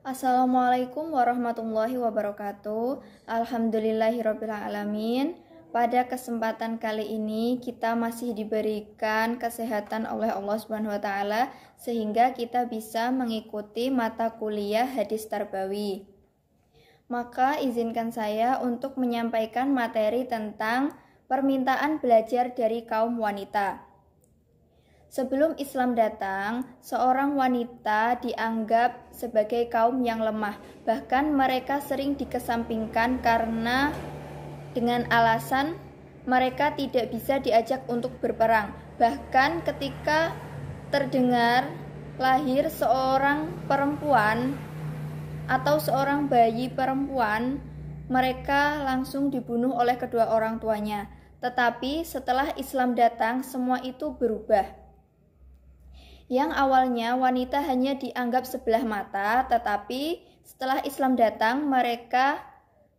Assalamualaikum warahmatullahi wabarakatuh. Alhamdulillahirrabbilalamin. Pada kesempatan kali ini kita masih diberikan kesehatan oleh Allah Subhanahu wa taala sehingga kita bisa mengikuti mata kuliah hadis tarbawi. Maka izinkan saya untuk menyampaikan materi tentang permintaan belajar dari kaum wanita. Sebelum Islam datang, seorang wanita dianggap sebagai kaum yang lemah. Bahkan mereka sering dikesampingkan karena dengan alasan mereka tidak bisa diajak untuk berperang. Bahkan ketika terdengar lahir seorang perempuan atau seorang bayi perempuan, mereka langsung dibunuh oleh kedua orang tuanya. Tetapi setelah Islam datang, semua itu berubah. Yang awalnya wanita hanya dianggap sebelah mata, tetapi setelah Islam datang mereka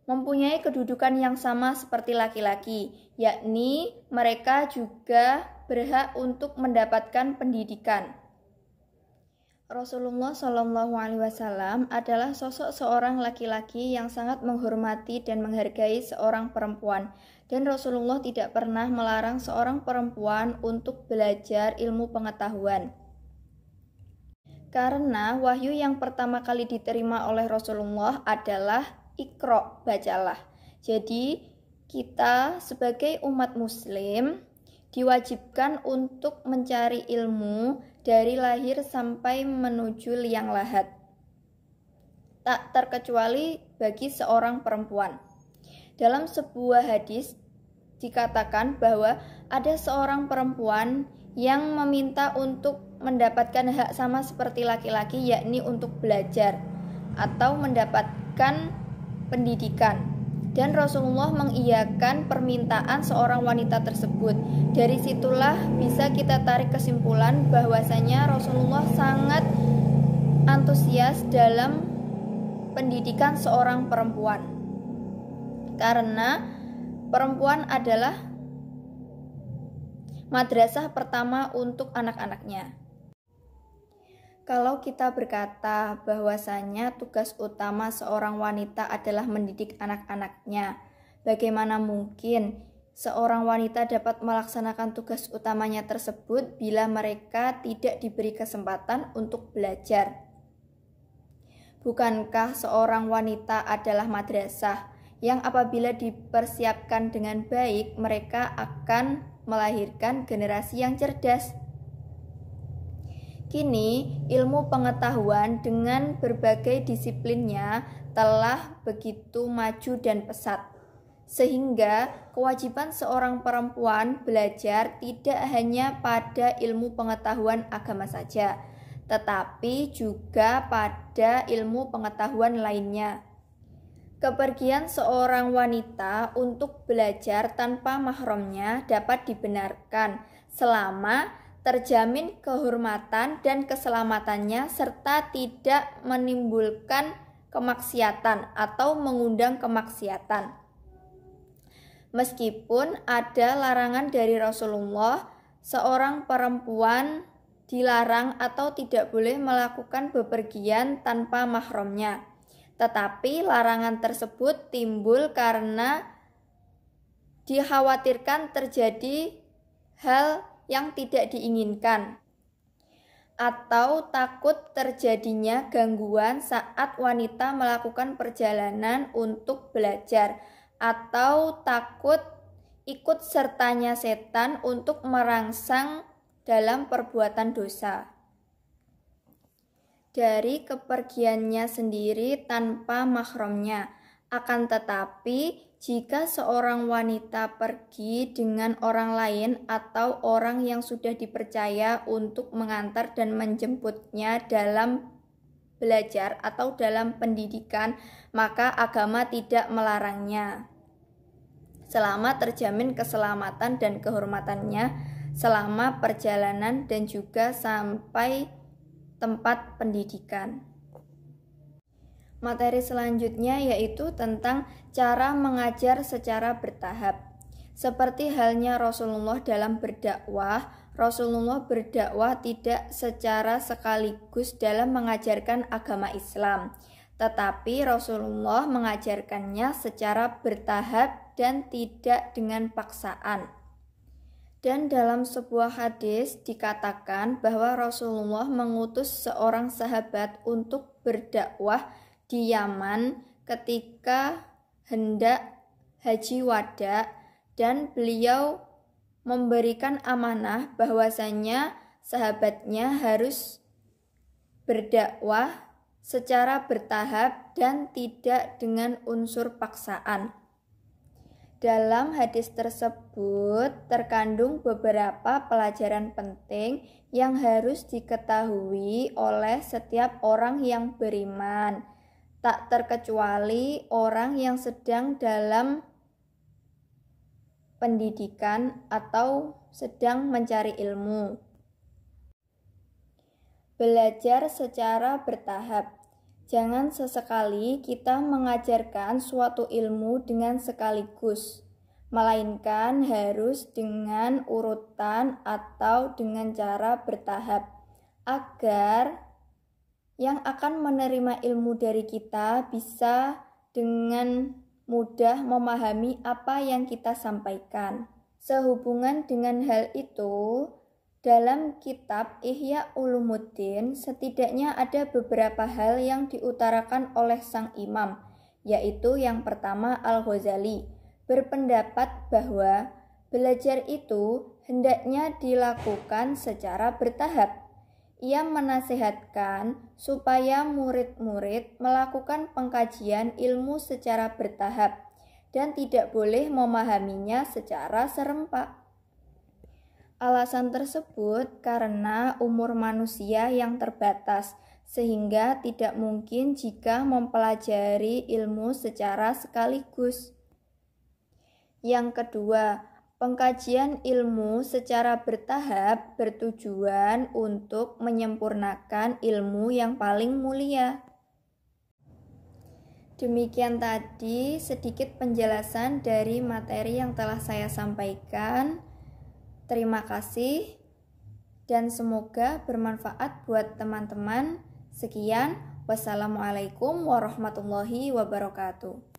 mempunyai kedudukan yang sama seperti laki-laki, yakni mereka juga berhak untuk mendapatkan pendidikan. Rasulullah SAW adalah sosok seorang laki-laki yang sangat menghormati dan menghargai seorang perempuan, dan Rasulullah tidak pernah melarang seorang perempuan untuk belajar ilmu pengetahuan. Karena wahyu yang pertama kali diterima oleh Rasulullah adalah Iqra, bacalah. Jadi kita sebagai umat muslim diwajibkan untuk mencari ilmu dari lahir sampai menuju liang lahat. Tak terkecuali bagi seorang perempuan. Dalam sebuah hadis dikatakan bahwa ada seorang perempuan yang meminta untuk mendapatkan hak sama seperti laki-laki, yakni untuk belajar atau mendapatkan pendidikan, dan Rasulullah mengiyakan permintaan seorang wanita tersebut. Dari situlah bisa kita tarik kesimpulan bahwasanya Rasulullah sangat antusias dalam pendidikan seorang perempuan, karena perempuan adalah madrasah pertama untuk anak-anaknya. Kalau kita berkata bahwasanya tugas utama seorang wanita adalah mendidik anak-anaknya, bagaimana mungkin seorang wanita dapat melaksanakan tugas utamanya tersebut bila mereka tidak diberi kesempatan untuk belajar? Bukankah seorang wanita adalah madrasah yang apabila dipersiapkan dengan baik, mereka akan melahirkan generasi yang cerdas? Kini, ilmu pengetahuan dengan berbagai disiplinnya telah begitu maju dan pesat, sehingga kewajiban seorang perempuan belajar tidak hanya pada ilmu pengetahuan agama saja, tetapi juga pada ilmu pengetahuan lainnya. Kepergian seorang wanita untuk belajar tanpa mahramnya dapat dibenarkan selama terjamin kehormatan dan keselamatannya serta tidak menimbulkan kemaksiatan atau mengundang kemaksiatan. Meskipun ada larangan dari Rasulullah, seorang perempuan dilarang atau tidak boleh melakukan bepergian tanpa mahramnya. Tetapi larangan tersebut timbul karena dikhawatirkan terjadi hal yang tidak diinginkan atau takut terjadinya gangguan saat wanita melakukan perjalanan untuk belajar, atau takut ikut sertanya setan untuk merangsang dalam perbuatan dosa. Dari kepergiannya sendiri tanpa mahramnya. Akan tetapi jika seorang wanita pergi dengan orang lain atau orang yang sudah dipercaya untuk mengantar dan menjemputnya dalam belajar atau dalam pendidikan, maka agama tidak melarangnya selama terjamin keselamatan dan kehormatannya selama perjalanan dan juga sampai tempat pendidikan. Materi selanjutnya yaitu tentang cara mengajar secara bertahap. Seperti halnya Rasulullah dalam berdakwah, Rasulullah berdakwah tidak secara sekaligus dalam mengajarkan agama Islam, tetapi Rasulullah mengajarkannya secara bertahap dan tidak dengan paksaan. Dan dalam sebuah hadis dikatakan bahwa Rasulullah mengutus seorang sahabat untuk berdakwah di Yaman ketika hendak haji wada, dan beliau memberikan amanah bahwasanya sahabatnya harus berdakwah secara bertahap dan tidak dengan unsur paksaan. Dalam hadis tersebut terkandung beberapa pelajaran penting yang harus diketahui oleh setiap orang yang beriman, tak terkecuali orang yang sedang dalam pendidikan atau sedang mencari ilmu. Belajar secara bertahap. Jangan sesekali kita mengajarkan suatu ilmu dengan sekaligus, melainkan harus dengan urutan atau dengan cara bertahap, agar yang akan menerima ilmu dari kita bisa dengan mudah memahami apa yang kita sampaikan. Sehubungan dengan hal itu, dalam kitab Ihya Ulumuddin setidaknya ada beberapa hal yang diutarakan oleh sang imam, yaitu yang pertama Al-Ghazali berpendapat bahwa belajar itu hendaknya dilakukan secara bertahap. Ia menasihatkan supaya murid-murid melakukan pengkajian ilmu secara bertahap dan tidak boleh memahaminya secara serempak. Alasan tersebut karena umur manusia yang terbatas, sehingga tidak mungkin jika mempelajari ilmu secara sekaligus. Yang kedua, pengkajian ilmu secara bertahap bertujuan untuk menyempurnakan ilmu yang paling mulia. Demikian tadi sedikit penjelasan dari materi yang telah saya sampaikan. Terima kasih dan semoga bermanfaat buat teman-teman. Sekian, wassalamualaikum warahmatullahi wabarakatuh.